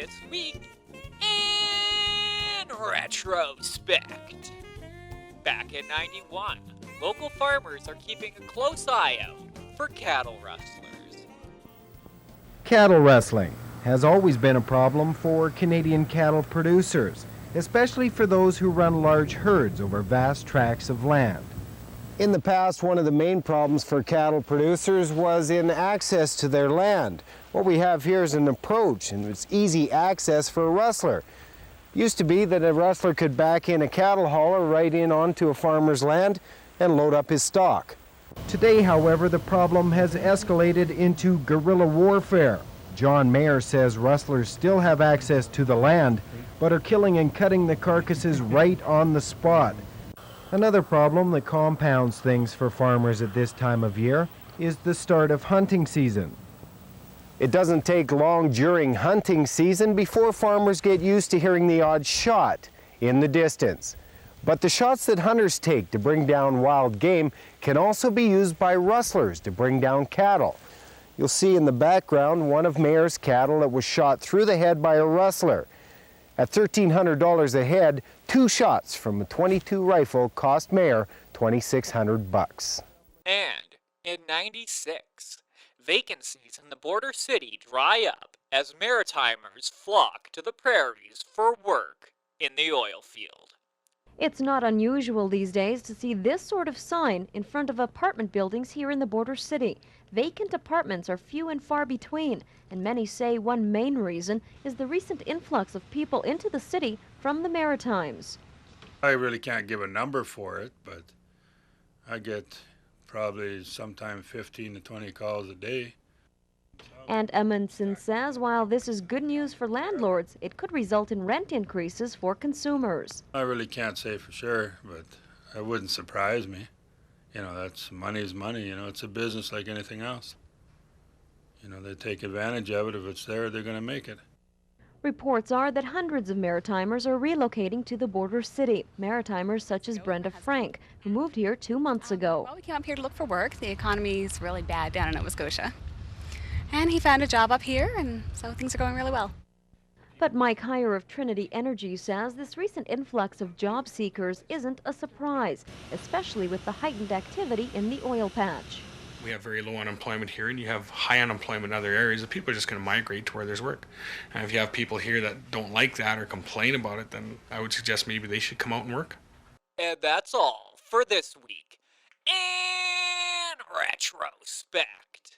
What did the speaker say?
This week in Retrospect. Back in 91, local farmers are keeping a close eye out for cattle rustlers. Cattle rustling has always been a problem for Canadian cattle producers, especially for those who run large herds over vast tracts of land. In the past, one of the main problems for cattle producers was in access to their land. What we have here is an approach, and it's easy access for a rustler. Used to be that a rustler could back in a cattle hauler right in onto a farmer's land and load up his stock. Today, however, the problem has escalated into guerrilla warfare. John Mayer says rustlers still have access to the land, but are killing and cutting the carcasses right on the spot. Another problem that compounds things for farmers at this time of year is the start of hunting season. It doesn't take long during hunting season before farmers get used to hearing the odd shot in the distance. But the shots that hunters take to bring down wild game can also be used by rustlers to bring down cattle. You'll see in the background one of Mayer's cattle that was shot through the head by a rustler. At $1,300 a head, 2 shots from a .22 rifle cost Mayer $2,600. And in 96, vacancies in the border city dry up as Maritimers flock to the prairies for work in the oil field. It's not unusual these days to see this sort of sign in front of apartment buildings here in the border city. Vacant apartments are few and far between, and many say one main reason is the recent influx of people into the city from the Maritimes. I really can't give a number for it, but I get probably sometime 15 to 20 calls a day. And Amundsen says while this is good news for landlords, it could result in rent increases for consumers. I really can't say for sure, but it wouldn't surprise me. You know, that's money is money. You know, it's a business like anything else. You know, they take advantage of it. If it's there, they're going to make it. Reports are that hundreds of Maritimers are relocating to the border city. Maritimers such as Brenda Frank, who moved here 2 months ago. Well, we came up here to look for work. The economy is really bad down in Nova Scotia. And he found a job up here, and so things are going really well. But Mike Heyer of Trinity Energy says this recent influx of job seekers isn't a surprise, especially with the heightened activity in the oil patch. We have very low unemployment here, and you have high unemployment in other areas. The people are just going to migrate to where there's work. And if you have people here that don't like that or complain about it, then I would suggest maybe they should come out and work. And that's all for this week in Retrospect.